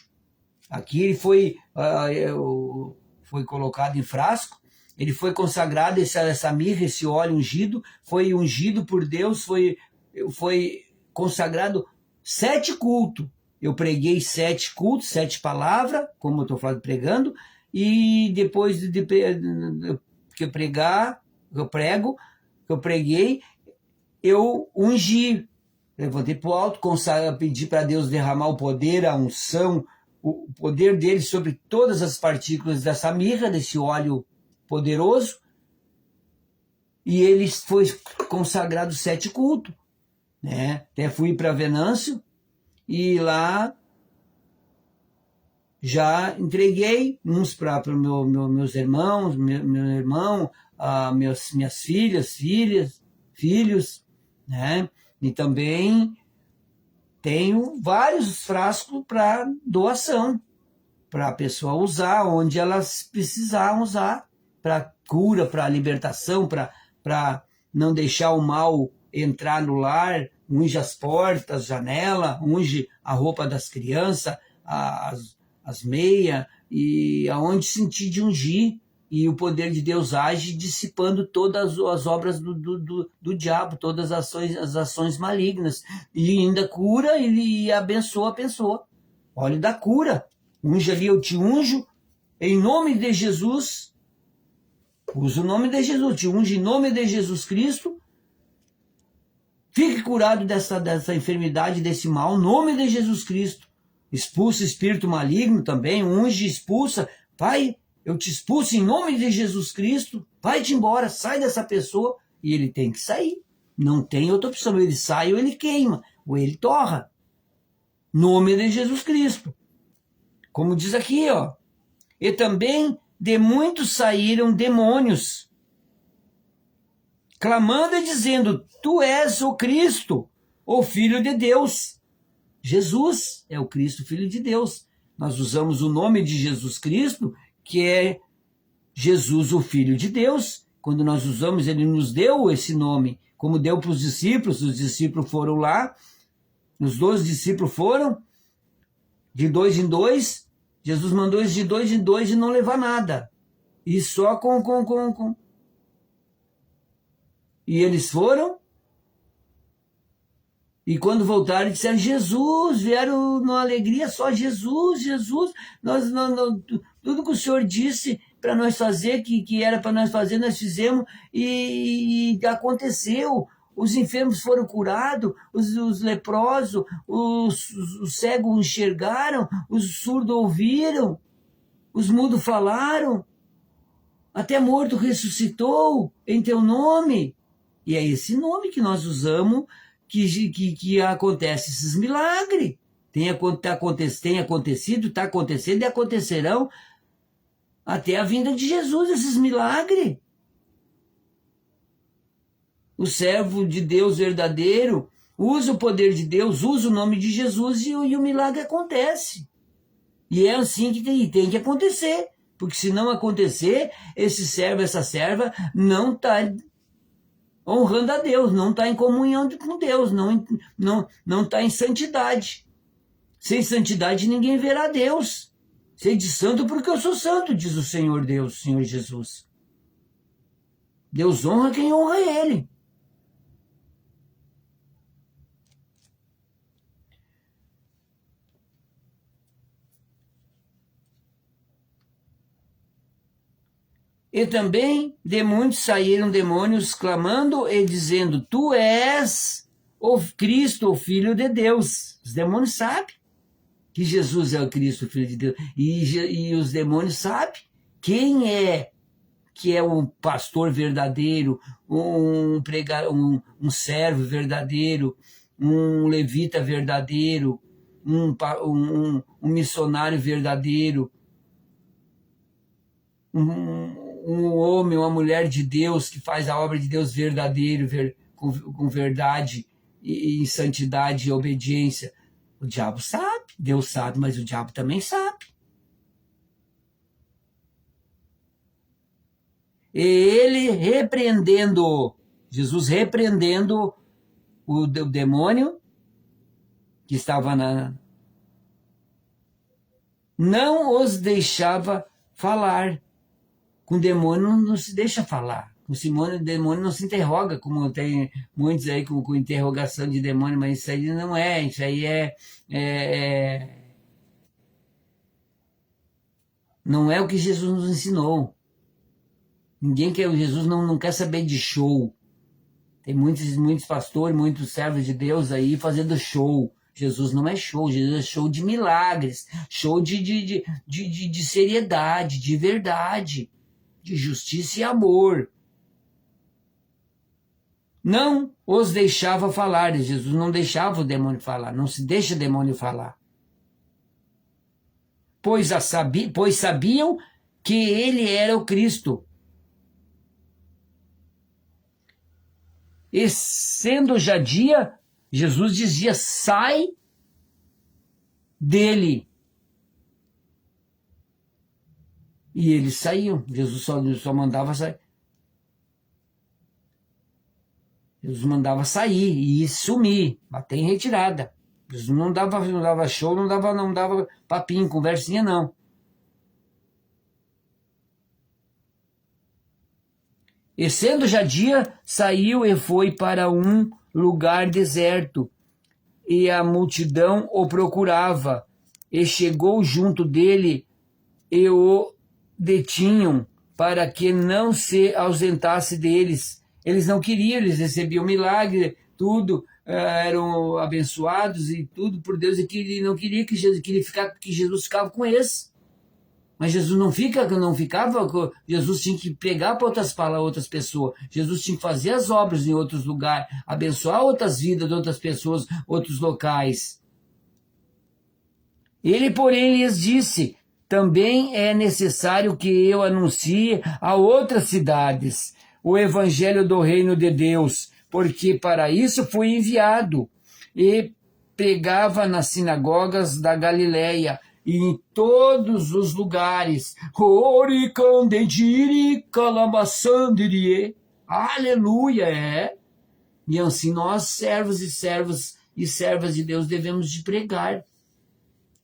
Aqui ele foi colocado em frasco, ele foi consagrado, essa mirra, esse óleo ungido, foi ungido por Deus, foi consagrado 7 cultos. Eu preguei 7 cultos, 7 palavras, como eu estou pregando, e depois que eu preguei, eu ungi, levantei para o alto, pedi para Deus derramar o poder, a unção, o poder dele sobre todas as partículas dessa mirra, desse óleo poderoso, e ele foi consagrado 7 cultos, né? Até fui para Venâncio, e lá já entreguei uns para meus irmãos, meu irmão, minhas filhas, filhos, né? E também tenho vários frascos para doação, para a pessoa usar onde elas precisar usar, para cura, para libertação, para não deixar o mal entrar no lar, unge as portas, janela, unge a roupa das crianças, as meias, e aonde sentir de ungir, e o poder de Deus age dissipando todas as obras do diabo, todas as ações malignas, e ainda cura e abençoa a pessoa. Óleo da cura. Unge ali, eu te unjo, em nome de Jesus, usa o nome de Jesus, te unge em nome de Jesus Cristo, fique curado dessa enfermidade, desse mal, em nome de Jesus Cristo. Expulsa espírito maligno também, unge, expulsa. Pai, eu te expulso em nome de Jesus Cristo, vai-te embora, sai dessa pessoa, e ele tem que sair. Não tem outra opção, ele sai ou ele queima, ou ele torra. Nome de Jesus Cristo. Como diz aqui, ó. E também de muitos saíram demônios, clamando e dizendo, tu és o Cristo, o Filho de Deus. Jesus é o Cristo, Filho de Deus. Nós usamos o nome de Jesus Cristo, que é Jesus, o Filho de Deus. Quando nós usamos, ele nos deu esse nome, como deu para os discípulos foram lá, os 12 discípulos foram, de 2 em 2, Jesus mandou eles de 2 em 2 e não levar nada. E só com. E eles foram. E quando voltaram, disseram, Jesus, vieram numa alegria só, Jesus, tudo que o Senhor disse para nós fazer, que era para nós fazer, nós fizemos, e aconteceu. Os enfermos foram curados, os leprosos, os cegos enxergaram, os surdos ouviram, os mudos falaram, até morto ressuscitou em teu nome. E é esse nome que nós usamos que acontece esses milagres. Tem acontecido, está acontecendo e acontecerão até a vinda de Jesus, esses milagres. O servo de Deus verdadeiro usa o poder de Deus, usa o nome de Jesus e o milagre acontece. E é assim que tem que acontecer. Porque se não acontecer, esse servo, essa serva não está honrando a Deus, não está em comunhão com Deus, não está em santidade. Sem santidade ninguém verá Deus. Sede santo porque eu sou santo, diz o Senhor Deus, o Senhor Jesus. Deus honra quem honra Ele. E também de muitos saíram demônios, clamando e dizendo, tu és o Cristo, o Filho de Deus. Os demônios sabem que Jesus é o Cristo, o Filho de Deus. E os demônios sabem quem é que é um pastor verdadeiro, um servo verdadeiro, um levita verdadeiro, um missionário verdadeiro, um homem, uma mulher de Deus que faz a obra de Deus verdadeiro, com verdade e santidade e obediência. O diabo sabe, Deus sabe, mas o diabo também sabe. E ele Jesus repreendendo o demônio que estava não os deixava falar. Com demônio não se deixa falar. Com demônio não se interroga, como tem muitos aí com interrogação de demônio, mas isso aí não é. Isso aí não é o que Jesus nos ensinou. Ninguém quer, Jesus não quer saber de show. Tem muitos pastores, muitos servos de Deus aí fazendo show. Jesus não é show, Jesus é show de milagres, show de seriedade, de verdade, de justiça e amor. Não os deixava falar, Jesus não deixava o demônio falar, não se deixa o demônio falar. Pois sabiam que ele era o Cristo. E sendo já dia, Jesus dizia, sai dele. E eles saíam. Jesus só mandava sair. Jesus mandava sair e sumir, bater em retirada. Jesus não dava show, não dava papinho, conversinha, não. E sendo já dia, saiu e foi para um lugar deserto, e a multidão o procurava, e chegou junto dele, e o detinham, para que não se ausentasse deles. Eles não queriam, eles recebiam milagre, tudo, eram abençoados e tudo por Deus, e que ele não queria que Jesus ficava com eles. Mas Jesus não ficava, Jesus tinha que pegar para outras pessoas, Jesus tinha que fazer as obras em outros lugares, abençoar outras vidas de outras pessoas, outros locais. Ele, porém, lhes disse, também é necessário que eu anuncie a outras cidades o evangelho do reino de Deus, porque para isso fui enviado. E pregava nas sinagogas da Galileia, e em todos os lugares. Aleluia, é. E assim nós, servos e servas de Deus, devemos de pregar.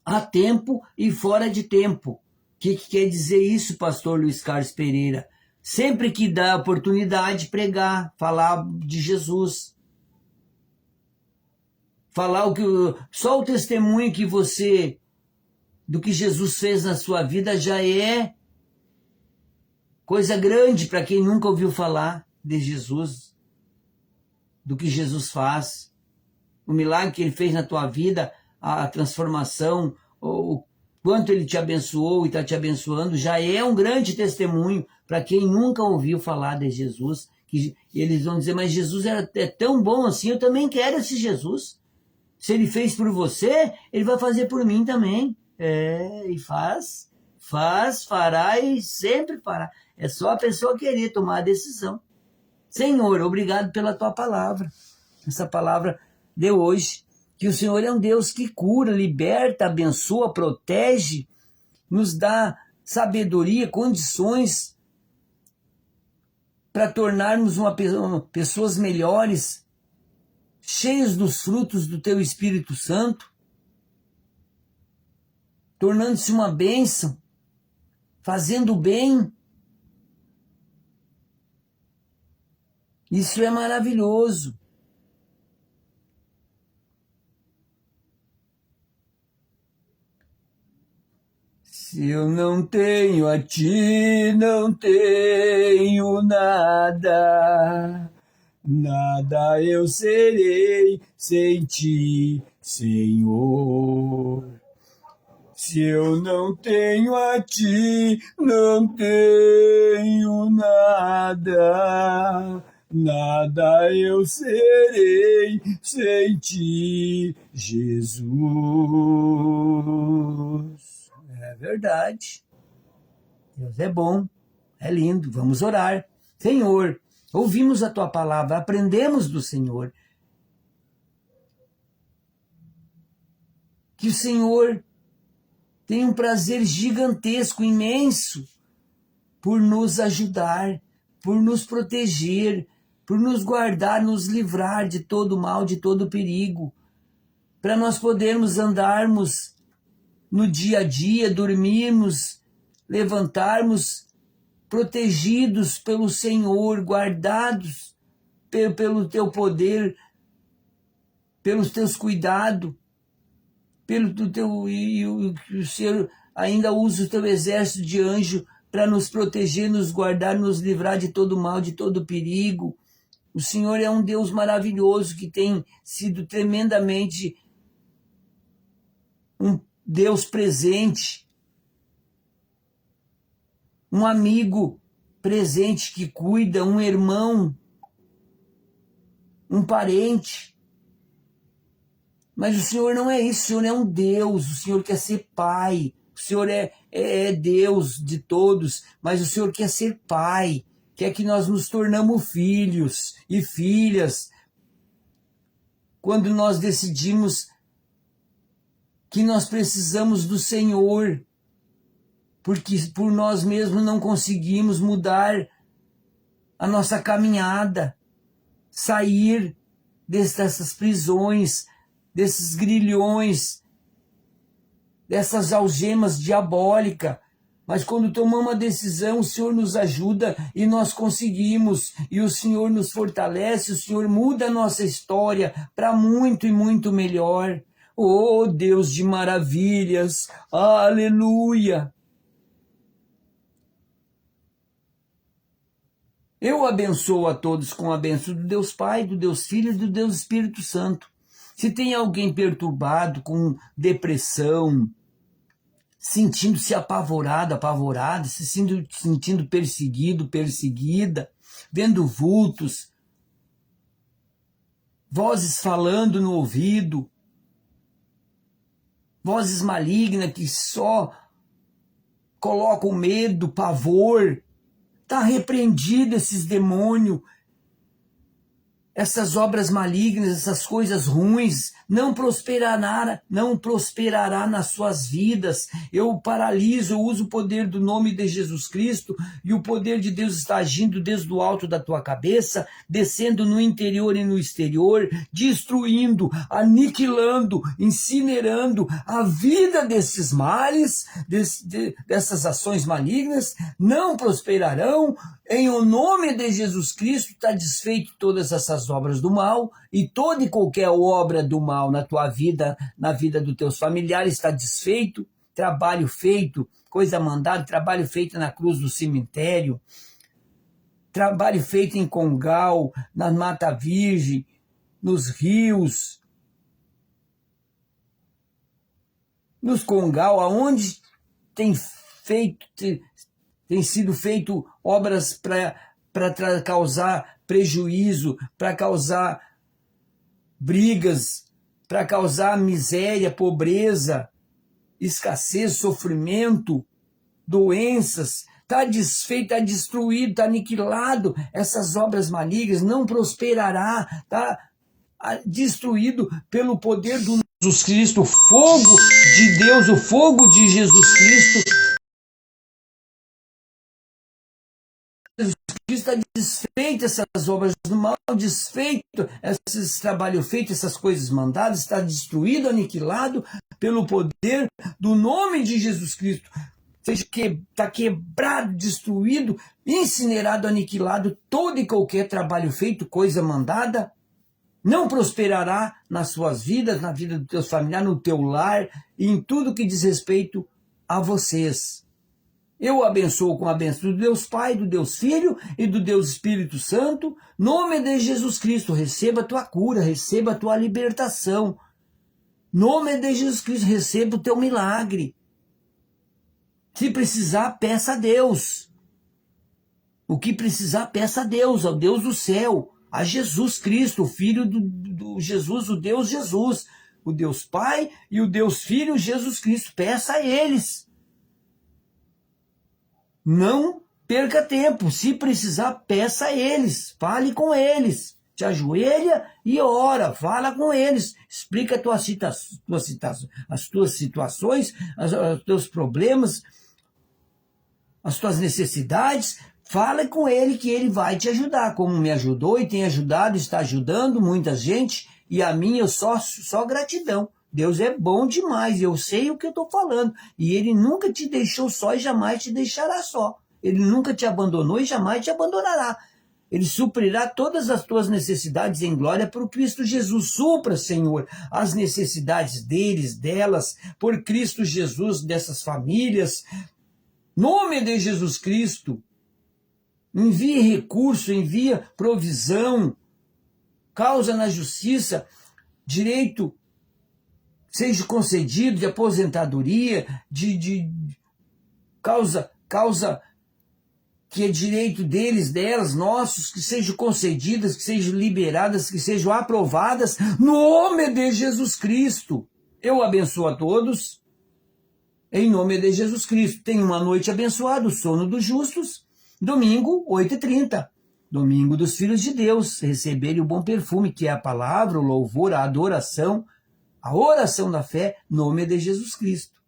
A tempo e fora de tempo. O que quer dizer isso, pastor Luiz Carlos Pereira? Sempre que dá oportunidade, pregar, falar de Jesus. Falar só o testemunho que você, do que Jesus fez na sua vida, já é coisa grande para quem nunca ouviu falar de Jesus, do que Jesus faz, o milagre que ele fez na tua vida, a transformação, o quanto ele te abençoou e está te abençoando, já é um grande testemunho para quem nunca ouviu falar de Jesus, que eles vão dizer, mas Jesus é tão bom assim, eu também quero esse Jesus. Se ele fez por você, ele vai fazer por mim também. E fará e sempre fará. É só a pessoa querer tomar a decisão. Senhor, obrigado pela tua palavra. Essa palavra de hoje, que o Senhor é um Deus que cura, liberta, abençoa, protege, nos dá sabedoria, condições para tornarmos pessoas melhores, cheios dos frutos do teu Espírito Santo, tornando-se uma bênção, fazendo bem. Isso é maravilhoso. Se eu não tenho a ti, não tenho nada. Nada eu serei sem ti, Senhor. Se eu não tenho a ti, não tenho nada. Nada eu serei sem ti, Jesus. É verdade. Deus é bom, é lindo. Vamos orar. Senhor, ouvimos a tua palavra, aprendemos do Senhor. Que o Senhor tem um prazer gigantesco, imenso, por nos ajudar, por nos proteger, por nos guardar, nos livrar de todo mal, de todo perigo, para nós podermos andarmos no dia a dia, dormirmos, levantarmos, protegidos pelo Senhor, guardados pelo teu poder, pelos teus cuidados, e o Senhor ainda usa o teu exército de anjo para nos proteger, nos guardar, nos livrar de todo mal, de todo perigo. O Senhor é um Deus maravilhoso que tem sido tremendamente um Deus presente, um amigo presente que cuida, um irmão, um parente. Mas o Senhor não é isso, o Senhor é um Deus, o Senhor quer ser Pai, o Senhor é Deus de todos, mas o Senhor quer ser Pai, que é que nós nos tornamos filhos e filhas quando nós decidimos que nós precisamos do Senhor, porque por nós mesmos não conseguimos mudar a nossa caminhada, sair dessas prisões, desses grilhões, dessas algemas diabólicas. Mas quando tomamos a decisão, o Senhor nos ajuda e nós conseguimos. E o Senhor nos fortalece, o Senhor muda a nossa história para muito e muito melhor. Oh, Deus de maravilhas! Aleluia! Eu abençoo a todos com a bênção do Deus Pai, do Deus Filho e do Deus Espírito Santo. Se tem alguém perturbado, com depressão, sentindo-se apavorado, apavorada, se sentindo perseguido, perseguida, vendo vultos, vozes falando no ouvido, vozes malignas que só colocam medo, pavor, está repreendido esses demônios, essas obras malignas, essas coisas ruins, não prosperará nas suas vidas. Eu paraliso, eu uso o poder do nome de Jesus Cristo, e o poder de Deus está agindo desde o alto da tua cabeça, descendo no interior e no exterior, destruindo, aniquilando, incinerando a vida desses males, dessas ações malignas, não prosperarão. Em o nome de Jesus Cristo está desfeito todas essas obras do mal, e toda e qualquer obra do mal na tua vida, na vida dos teus familiares, está desfeito. Trabalho feito, coisa mandada, trabalho feito na cruz do cemitério, trabalho feito em Congal, na Mata Virgem, nos rios, nos Congal, aonde tem sido feito obras para causar prejuízo, para causar brigas, para causar miséria, pobreza, escassez, sofrimento, doenças. Está desfeito, está destruído, está aniquilado. Essas obras malignas não prosperará, está destruído pelo poder do Jesus Cristo, o fogo de Deus, o fogo de Jesus Cristo. Está desfeito essas obras do mal, desfeito esses trabalhos feitos, essas coisas mandadas, está destruído, aniquilado pelo poder do nome de Jesus Cristo. Seja está quebrado, destruído, incinerado, aniquilado todo e qualquer trabalho feito, coisa mandada, não prosperará nas suas vidas, na vida dos teus familiares, no teu lar e em tudo que diz respeito a vocês. Eu abençoo com a bênção do Deus Pai, do Deus Filho e do Deus Espírito Santo. Nome de Jesus Cristo, receba a tua cura, receba a tua libertação. Nome de Jesus Cristo, receba o teu milagre. Se precisar, peça a Deus. O que precisar, peça a Deus, ao Deus do céu, a Jesus Cristo, o Filho do Jesus, o Deus Jesus, o Deus Pai e o Deus Filho, Jesus Cristo. Peça a eles. Não perca tempo. Se precisar, peça a eles. Fale com eles. Te ajoelha e ora. Fala com eles. Explica as tuas situações, os teus problemas, as tuas necessidades. Fala com ele que ele vai te ajudar. Como me ajudou e tem ajudado, está ajudando muita gente. E a mim, eu só gratidão. Deus é bom demais, eu sei o que eu estou falando. E Ele nunca te deixou só e jamais te deixará só. Ele nunca te abandonou e jamais te abandonará. Ele suprirá todas as tuas necessidades em glória por Cristo Jesus. Supra, Senhor, as necessidades deles, delas, por Cristo Jesus, dessas famílias. Nome de Jesus Cristo. Envia recurso, envia provisão, causa na justiça, direito seja concedido de aposentadoria, de causa que é direito deles, delas, nossos, que sejam concedidas, que sejam liberadas, que sejam aprovadas, no nome de Jesus Cristo. Eu abençoo a todos, em nome de Jesus Cristo. Tenha uma noite abençoada, o sono dos justos, Domingo, 8h30. Domingo dos filhos de Deus, receberem o bom perfume, que é a palavra, o louvor, a adoração, a oração da fé, nome de Jesus Cristo.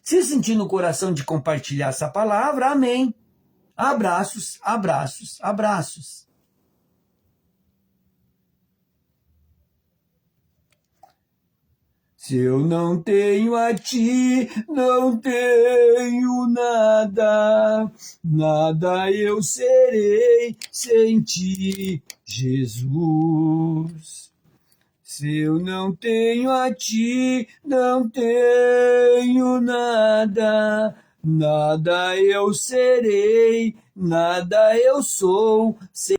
Se sentir no coração de compartilhar essa palavra, amém. Abraços, abraços, abraços. Se eu não tenho a ti, não tenho nada, nada eu serei sem ti, Jesus. Se eu não tenho a ti, não tenho nada, nada eu serei, nada eu sou.